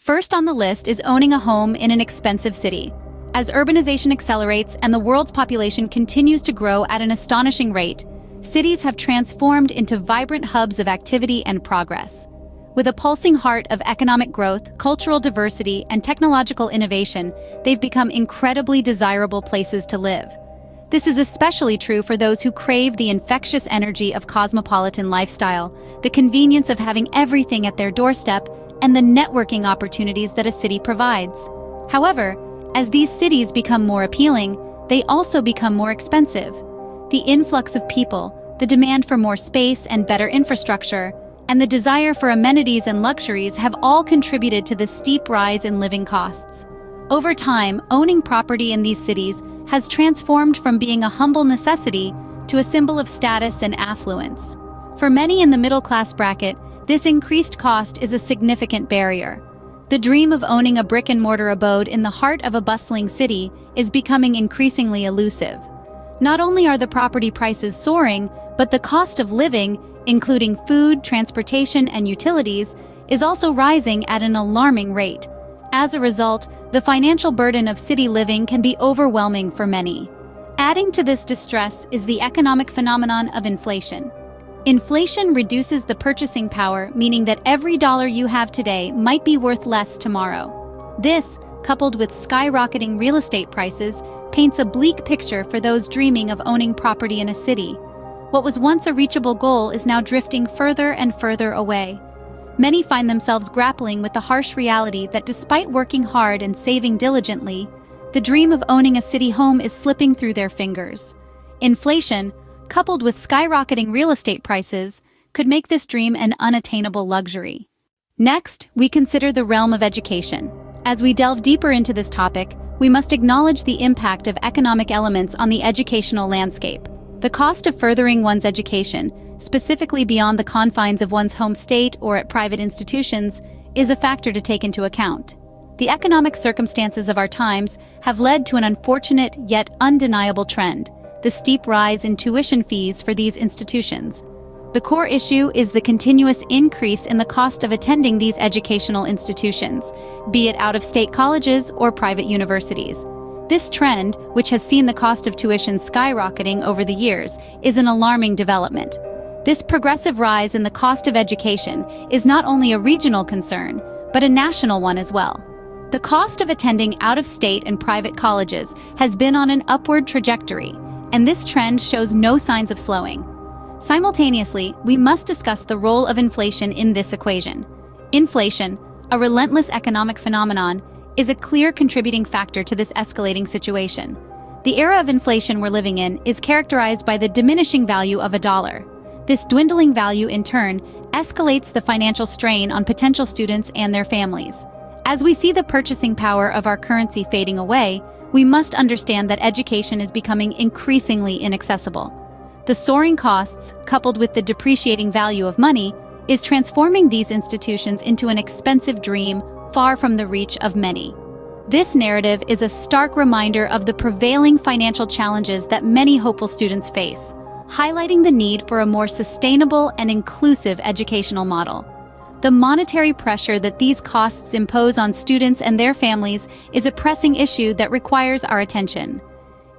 First on the list is owning a home in an expensive city. As urbanization accelerates and the world's population continues to grow at an astonishing rate, cities have transformed into vibrant hubs of activity and progress. With a pulsing heart of economic growth, cultural diversity, and technological innovation, they've become incredibly desirable places to live. This is especially true for those who crave the infectious energy of cosmopolitan lifestyle, the convenience of having everything at their doorstep, and the networking opportunities that a city provides. However, as these cities become more appealing, they also become more expensive. The influx of people, the demand for more space and better infrastructure, and the desire for amenities and luxuries have all contributed to the steep rise in living costs. Over time, owning property in these cities has transformed from being a humble necessity to a symbol of status and affluence. For many in the middle-class bracket, this increased cost is a significant barrier. The dream of owning a brick-and-mortar abode in the heart of a bustling city is becoming increasingly elusive. Not only are the property prices soaring, but the cost of living, including food, transportation, and utilities, is also rising at an alarming rate. As a result, the financial burden of city living can be overwhelming for many. Adding to this distress is the economic phenomenon of inflation. Inflation reduces the purchasing power, meaning that every dollar you have today might be worth less tomorrow. This, coupled with skyrocketing real estate prices, paints a bleak picture for those dreaming of owning property in a city. What was once a reachable goal is now drifting further and further away. Many find themselves grappling with the harsh reality that despite working hard and saving diligently, the dream of owning a city home is slipping through their fingers. Inflation, coupled with skyrocketing real estate prices, could make this dream an unattainable luxury. Next, we consider the realm of education. As we delve deeper into this topic, we must acknowledge the impact of economic elements on the educational landscape. The cost of furthering one's education, specifically beyond the confines of one's home state or at private institutions, is a factor to take into account. The economic circumstances of our times have led to an unfortunate yet undeniable trend: the steep rise in tuition fees for these institutions. The core issue is the continuous increase in the cost of attending these educational institutions, be it out-of-state colleges or private universities. This trend, which has seen the cost of tuition skyrocketing over the years, is an alarming development. This progressive rise in the cost of education is not only a regional concern, but a national one as well. The cost of attending out-of-state and private colleges has been on an upward trajectory, and this trend shows no signs of slowing. Simultaneously, we must discuss the role of inflation in this equation. Inflation, a relentless economic phenomenon, is a clear contributing factor to this escalating situation. The era of inflation we're living in is characterized by the diminishing value of a dollar. This dwindling value, in turn, escalates the financial strain on potential students and their families. As we see the purchasing power of our currency fading away, we must understand that education is becoming increasingly inaccessible. The soaring costs, coupled with the depreciating value of money, is transforming these institutions into an expensive dream far from the reach of many. This narrative is a stark reminder of the prevailing financial challenges that many hopeful students face, highlighting the need for a more sustainable and inclusive educational model. The monetary pressure that these costs impose on students and their families is a pressing issue that requires our attention.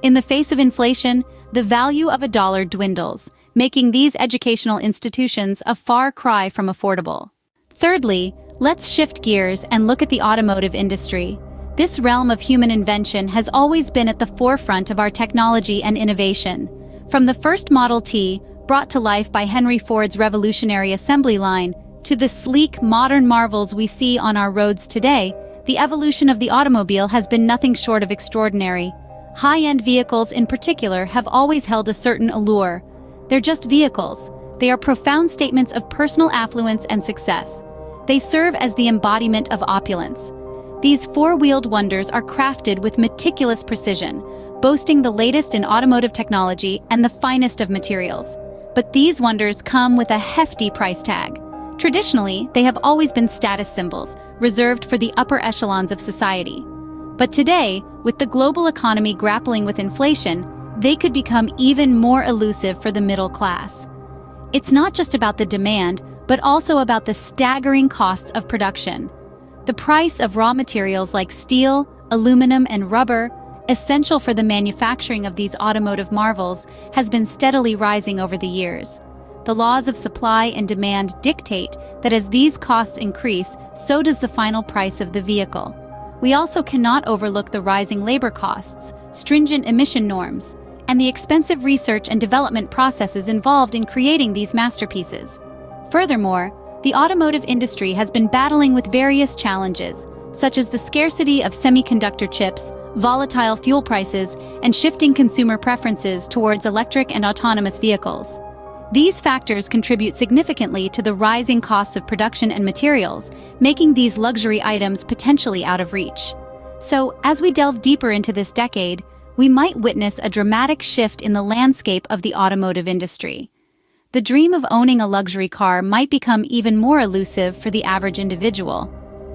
In the face of inflation, the value of a dollar dwindles, making these educational institutions a far cry from affordable. Thirdly, let's shift gears and look at the automotive industry. This realm of human invention has always been at the forefront of our technology and innovation. From the first Model T, brought to life by Henry Ford's revolutionary assembly line, to the sleek, modern marvels we see on our roads today, the evolution of the automobile has been nothing short of extraordinary. High-end vehicles in particular have always held a certain allure. They're just vehicles. They are profound statements of personal affluence and success. They serve as the embodiment of opulence. These four-wheeled wonders are crafted with meticulous precision, boasting the latest in automotive technology and the finest of materials. But these wonders come with a hefty price tag. Traditionally, they have always been status symbols, reserved for the upper echelons of society. But today, with the global economy grappling with inflation, they could become even more elusive for the middle class. It's not just about the demand, but also about the staggering costs of production. The price of raw materials like steel, aluminum, and rubber, essential for the manufacturing of these automotive marvels, has been steadily rising over the years. The laws of supply and demand dictate that as these costs increase, so does the final price of the vehicle. We also cannot overlook the rising labor costs, stringent emission norms, and the expensive research and development processes involved in creating these masterpieces. Furthermore, the automotive industry has been battling with various challenges, such as the scarcity of semiconductor chips, volatile fuel prices, and shifting consumer preferences towards electric and autonomous vehicles. These factors contribute significantly to the rising costs of production and materials, making these luxury items potentially out of reach. So, as we delve deeper into this decade, we might witness a dramatic shift in the landscape of the automotive industry. The dream of owning a luxury car might become even more elusive for the average individual.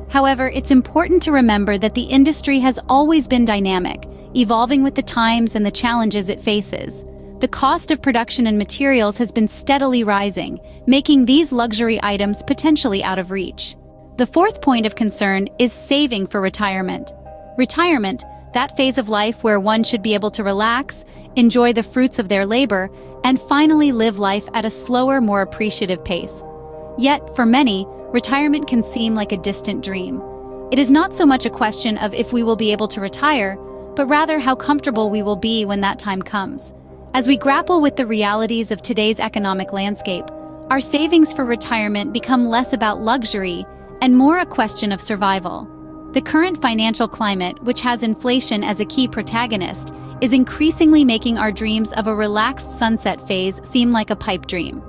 However, it's important to remember that the industry has always been dynamic, evolving with the times and the challenges it faces. The cost of production and materials has been steadily rising, making these luxury items potentially out of reach. The fourth point of concern is saving for retirement. Retirement, that phase of life where one should be able to relax, enjoy the fruits of their labor, and finally live life at a slower, more appreciative pace. Yet, for many, retirement can seem like a distant dream. It is not so much a question of if we will be able to retire, but rather how comfortable we will be when that time comes. As we grapple with the realities of today's economic landscape, our savings for retirement become less about luxury and more a question of survival. The current financial climate, which has inflation as a key protagonist, is increasingly making our dreams of a relaxed sunset phase seem like a pipe dream.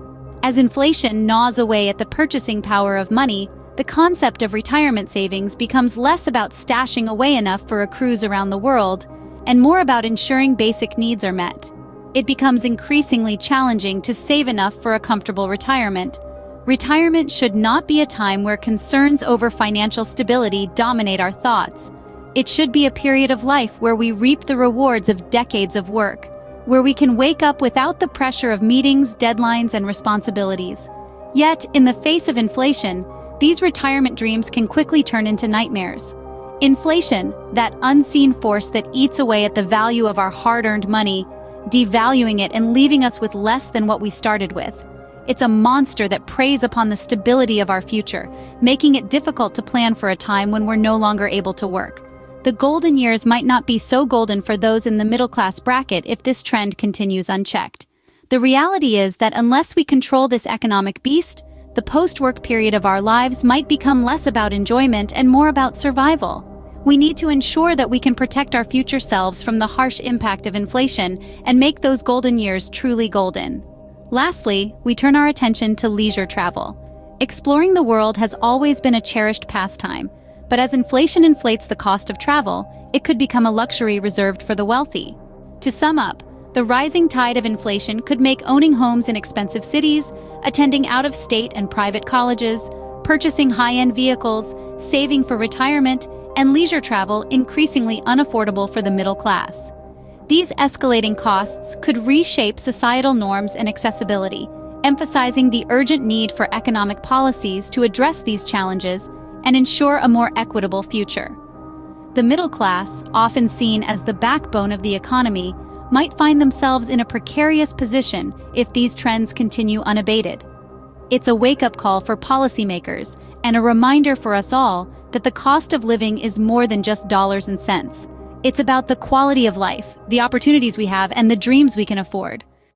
As inflation gnaws away at the purchasing power of money, the concept of retirement savings becomes less about stashing away enough for a cruise around the world and more about ensuring basic needs are met. It becomes increasingly challenging to save enough for a comfortable retirement. Retirement should not be a time where concerns over financial stability dominate our thoughts. It should be a period of life where we reap the rewards of decades of work, where we can wake up without the pressure of meetings, deadlines, and responsibilities. Yet, in the face of inflation, these retirement dreams can quickly turn into nightmares. Inflation, that unseen force that eats away at the value of our hard-earned money, devaluing it and leaving us with less than what we started with. It's a monster that preys upon the stability of our future, making it difficult to plan for a time when we're no longer able to work. The golden years might not be so golden for those in the middle-class bracket if this trend continues unchecked. The reality is that unless we control this economic beast, the post-work period of our lives might become less about enjoyment and more about survival. We need to ensure that we can protect our future selves from the harsh impact of inflation and make those golden years truly golden. Lastly, we turn our attention to leisure travel. Exploring the world has always been a cherished pastime, but as inflation inflates the cost of travel, it could become a luxury reserved for the wealthy. To sum up, the rising tide of inflation could make owning homes in expensive cities, attending out-of-state and private colleges, purchasing high-end vehicles, saving for retirement, and leisure travel increasingly unaffordable for the middle class. These escalating costs could reshape societal norms and accessibility, emphasizing the urgent need for economic policies to address these challenges and ensure a more equitable future. The middle class, often seen as the backbone of the economy, might find themselves in a precarious position if these trends continue unabated. It's a wake-up call for policymakers and a reminder for us all that the cost of living is more than just dollars and cents. It's about the quality of life, the opportunities we have, and the dreams we can afford.